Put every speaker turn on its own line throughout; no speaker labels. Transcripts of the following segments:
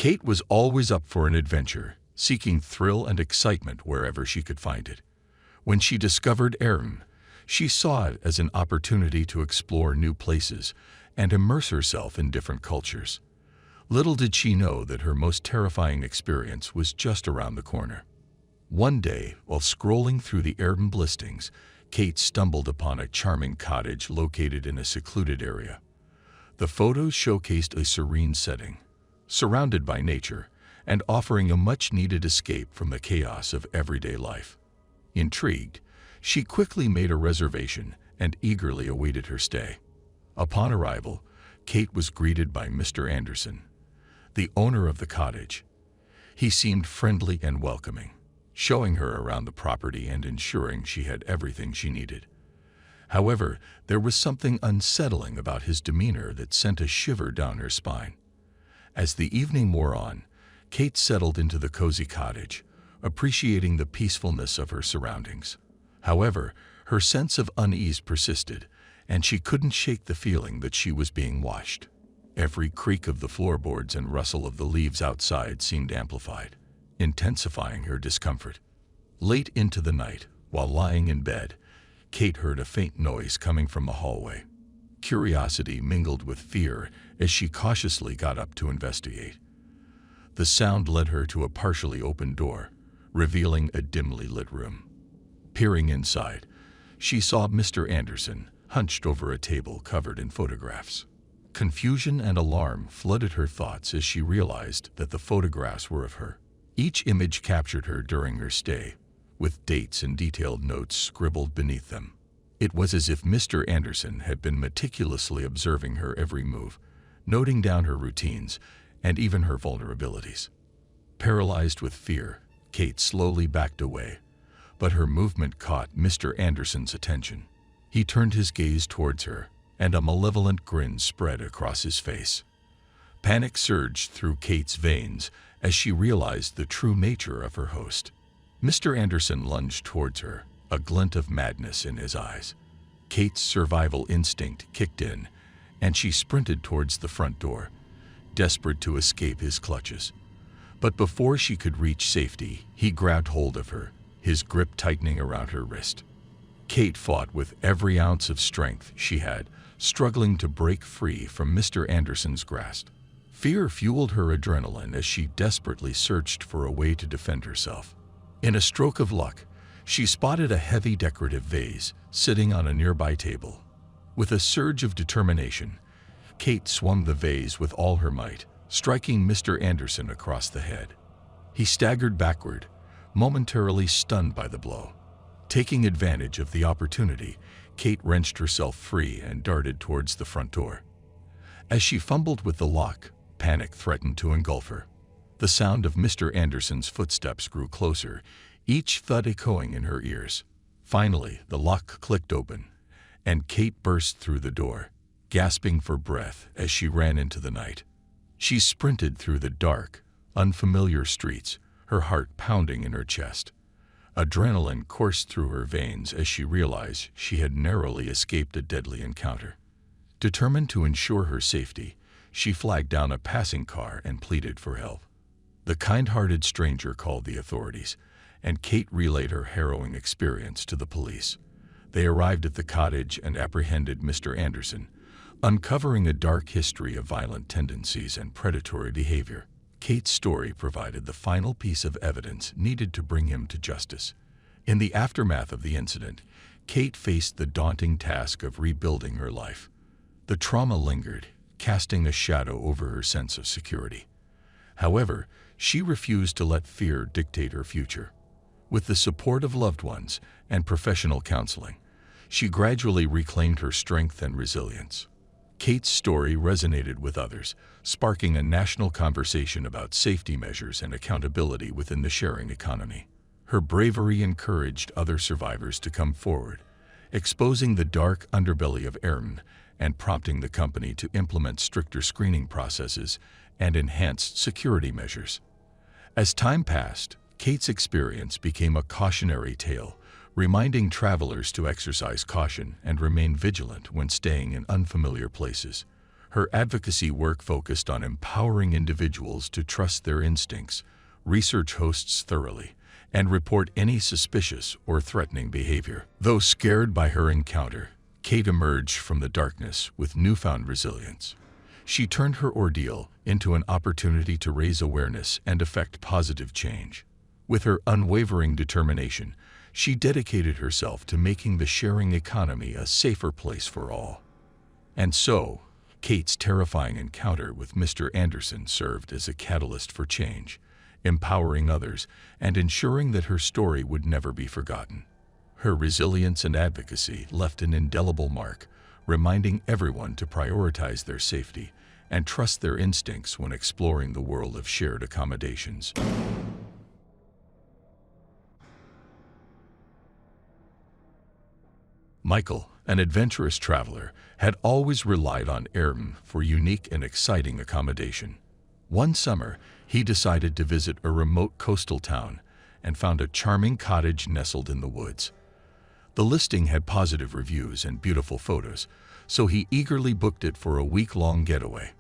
Kate was always up for an adventure, seeking thrill and excitement wherever she could find it. When she discovered Erm, she saw it as an opportunity to explore new places and immerse herself in different cultures. Little did she know that her most terrifying experience was just around the corner. One day, while scrolling through the Airbnb listings, Kate stumbled upon a charming cottage located in a secluded area. The photos showcased a serene setting, surrounded by nature, and offering a much-needed escape from the chaos of everyday life. Intrigued, she quickly made a reservation and eagerly awaited her stay. Upon arrival, Kate was greeted by Mr. Anderson, the owner of the cottage. He seemed friendly and welcoming, showing her around the property and ensuring she had everything she needed. However, there was something unsettling about his demeanor that sent a shiver down her spine. As the evening wore on, Kate settled into the cozy cottage, appreciating the peacefulness of her surroundings. However, her sense of unease persisted, and she couldn't shake the feeling that she was being watched. Every creak of the floorboards and rustle of the leaves outside seemed amplified, intensifying her discomfort. Late into the night, while lying in bed, Kate heard a faint noise coming from the hallway. Curiosity mingled with fear as she cautiously got up to investigate. The sound led her to a partially open door, revealing a dimly lit room. Peering inside, she saw Mr. Anderson hunched over a table covered in photographs. Confusion and alarm flooded her thoughts as she realized that the photographs were of her. Each image captured her during her stay, with dates and detailed notes scribbled beneath them. It was as if Mr. Anderson had been meticulously observing her every move, noting down her routines and even her vulnerabilities. Paralyzed with fear, Kate slowly backed away, but her movement caught Mr. Anderson's attention. He turned his gaze towards her, and a malevolent grin spread across his face. Panic surged through Kate's veins as she realized the true nature of her host. Mr. Anderson lunged towards her, a glint of madness in his eyes. Kate's survival instinct kicked in, and she sprinted towards the front door, desperate to escape his clutches. But before she could reach safety, he grabbed hold of her, his grip tightening around her wrist. Kate fought with every ounce of strength she had, struggling to break free from Mr. Anderson's grasp. Fear fueled her adrenaline as she desperately searched for a way to defend herself. In a stroke of luck, she spotted a heavy decorative vase sitting on a nearby table. With a surge of determination, Kate swung the vase with all her might, striking Mr. Anderson across the head. He staggered backward, momentarily stunned by the blow. Taking advantage of the opportunity, Kate wrenched herself free and darted towards the front door. As she fumbled with the lock, panic threatened to engulf her. The sound of Mr. Anderson's footsteps grew closer, each thud echoing in her ears. Finally, the lock clicked open, and Kate burst through the door, gasping for breath as she ran into the night. She sprinted through the dark, unfamiliar streets, her heart pounding in her chest. Adrenaline coursed through her veins as she realized she had narrowly escaped a deadly encounter. Determined to ensure her safety, she flagged down a passing car and pleaded for help. The kind-hearted stranger called the authorities, and Kate relayed her harrowing experience to the police. They arrived at the cottage and apprehended Mr. Anderson, uncovering a dark history of violent tendencies and predatory behavior. Kate's story provided the final piece of evidence needed to bring him to justice. In the aftermath of the incident, Kate faced the daunting task of rebuilding her life. The trauma lingered, casting a shadow over her sense of security. However, she refused to let fear dictate her future. With the support of loved ones and professional counseling, she gradually reclaimed her strength and resilience. Kate's story resonated with others, sparking a national conversation about safety measures and accountability within the sharing economy. Her bravery encouraged other survivors to come forward, exposing the dark underbelly of Airbnb and prompting the company to implement stricter screening processes and enhanced security measures. As time passed, Kate's experience became a cautionary tale, reminding travelers to exercise caution and remain vigilant when staying in unfamiliar places. Her advocacy work focused on empowering individuals to trust their instincts, research hosts thoroughly, and report any suspicious or threatening behavior. Though scared by her encounter, Kate emerged from the darkness with newfound resilience. She turned her ordeal into an opportunity to raise awareness and effect positive change. With her unwavering determination, she dedicated herself to making the sharing economy a safer place for all. And so, Kate's terrifying encounter with Mr. Anderson served as a catalyst for change, empowering others and ensuring that her story would never be forgotten. Her resilience and advocacy left an indelible mark, reminding everyone to prioritize their safety and trust their instincts when exploring the world of shared accommodations. Michael, an adventurous traveler, had always relied on Ayrton for unique and exciting accommodation. One summer, he decided to visit a remote coastal town and found a charming cottage nestled in the woods. The listing had positive reviews and beautiful photos, so he eagerly booked it for a week-long getaway.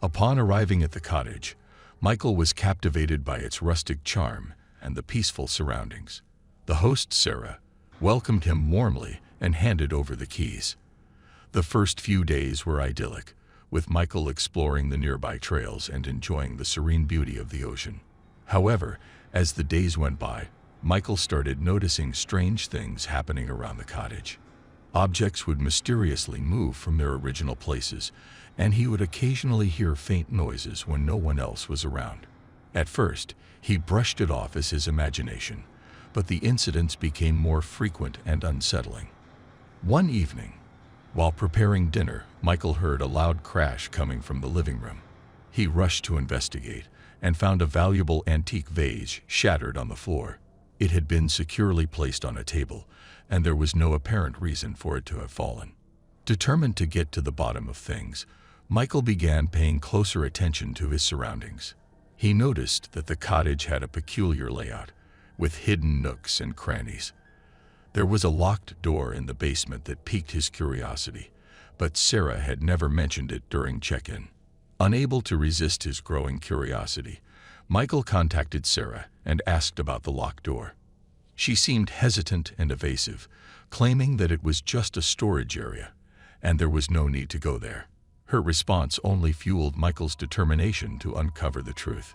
Upon arriving at the cottage, Michael was captivated by its rustic charm and the peaceful surroundings. The host, Sarah, welcomed him warmly and handed over the keys. The first few days were idyllic, with Michael exploring the nearby trails and enjoying the serene beauty of the ocean. However, as the days went by, Michael started noticing strange things happening around the cottage. Objects would mysteriously move from their original places, and he would occasionally hear faint noises when no one else was around. At first, he brushed it off as his imagination, but the incidents became more frequent and unsettling. One evening, while preparing dinner, Michael heard a loud crash coming from the living room. He rushed to investigate and found a valuable antique vase shattered on the floor. It had been securely placed on a table, and there was no apparent reason for it to have fallen. Determined to get to the bottom of things, Michael began paying closer attention to his surroundings. He noticed that the cottage had a peculiar layout, with hidden nooks and crannies. There was a locked door in the basement that piqued his curiosity, but Sarah had never mentioned it during check-in. Unable to resist his growing curiosity, Michael contacted Sarah and asked about the locked door. She seemed hesitant and evasive, claiming that it was just a storage area, and there was no need to go there. Her response only fueled Michael's determination to uncover the truth.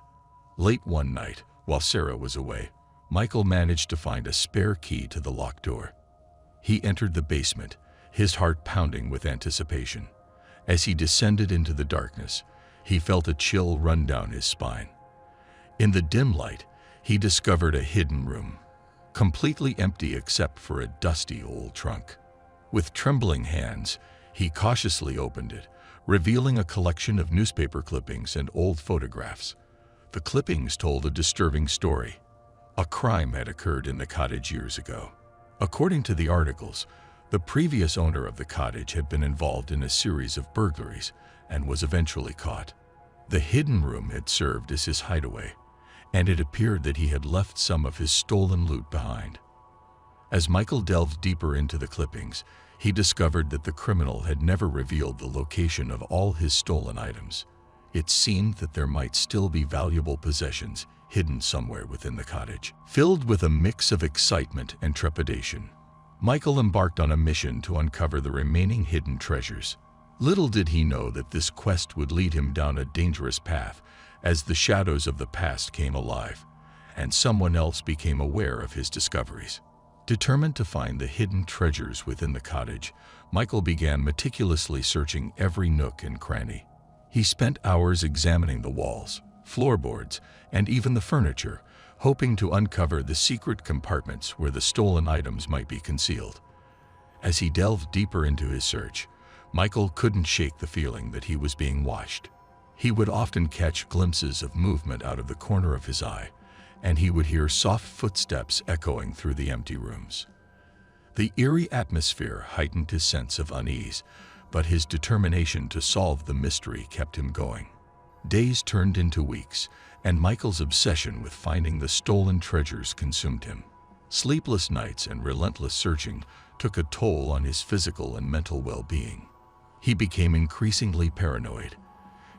Late one night, while Sarah was away, Michael managed to find a spare key to the locked door. He entered the basement, his heart pounding with anticipation. As he descended into the darkness, he felt a chill run down his spine. In the dim light, he discovered a hidden room, completely empty except for a dusty old trunk. With trembling hands, he cautiously opened it, revealing a collection of newspaper clippings and old photographs. The clippings told a disturbing story. A crime had occurred in the cottage years ago. According to the articles, the previous owner of the cottage had been involved in a series of burglaries and was eventually caught. The hidden room had served as his hideaway, and it appeared that he had left some of his stolen loot behind. As Michael delved deeper into the clippings, he discovered that the criminal had never revealed the location of all his stolen items. It seemed that there might still be valuable possessions hidden somewhere within the cottage. Filled with a mix of excitement and trepidation, Michael embarked on a mission to uncover the remaining hidden treasures. Little did he know that this quest would lead him down a dangerous path as the shadows of the past came alive, and someone else became aware of his discoveries. Determined to find the hidden treasures within the cottage, Michael began meticulously searching every nook and cranny. He spent hours examining the walls, floorboards, and even the furniture, hoping to uncover the secret compartments where the stolen items might be concealed. As he delved deeper into his search, Michael couldn't shake the feeling that he was being watched. He would often catch glimpses of movement out of the corner of his eye, and he would hear soft footsteps echoing through the empty rooms. The eerie atmosphere heightened his sense of unease, but his determination to solve the mystery kept him going. Days turned into weeks, and Michael's obsession with finding the stolen treasures consumed him. Sleepless nights and relentless searching took a toll on his physical and mental well-being. He became increasingly paranoid,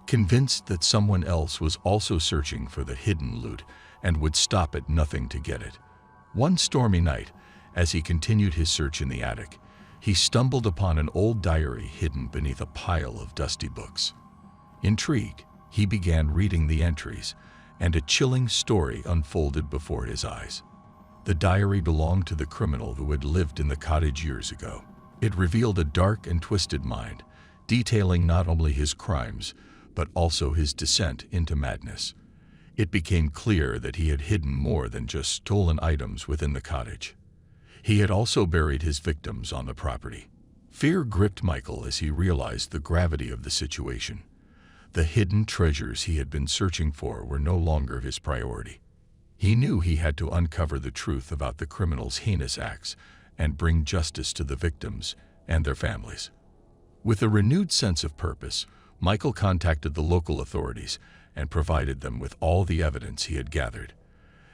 convinced that someone else was also searching for the hidden loot and would stop at nothing to get it. One stormy night, as he continued his search in the attic, he stumbled upon an old diary hidden beneath a pile of dusty books. Intrigued, he began reading the entries, and a chilling story unfolded before his eyes. The diary belonged to the criminal who had lived in the cottage years ago. It revealed a dark and twisted mind, detailing not only his crimes, but also his descent into madness. It became clear that he had hidden more than just stolen items within the cottage. He had also buried his victims on the property. Fear gripped Michael as he realized the gravity of the situation. The hidden treasures he had been searching for were no longer his priority. He knew he had to uncover the truth about the criminal's heinous acts and bring justice to the victims and their families. With a renewed sense of purpose, Michael contacted the local authorities and provided them with all the evidence he had gathered.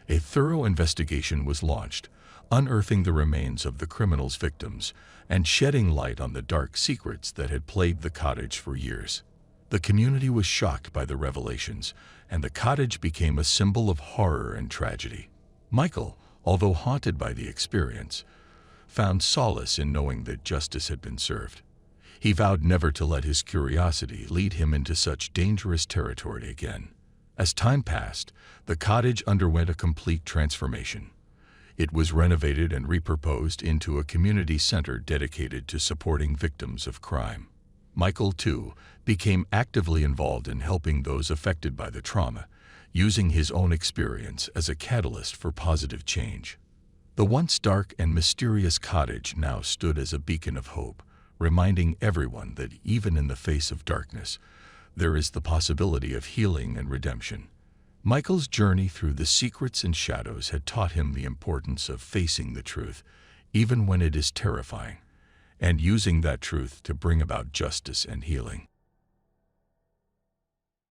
A thorough investigation was launched, unearthing the remains of the criminal's victims and shedding light on the dark secrets that had plagued the cottage for years. The community was shocked by the revelations, and the cottage became a symbol of horror and tragedy. Michael, although haunted by the experience, found solace in knowing that justice had been served. He vowed never to let his curiosity lead him into such dangerous territory again. As time passed, the cottage underwent a complete transformation. It was renovated and repurposed into a community center dedicated to supporting victims of crime. Michael, too, became actively involved in helping those affected by the trauma, using his own experience as a catalyst for positive change. The once dark and mysterious cottage now stood as a beacon of hope, reminding everyone that even in the face of darkness, there is the possibility of healing and redemption. Michael's journey through the secrets and shadows had taught him the importance of facing the truth, even when it is terrifying, and using that truth to bring about justice and healing.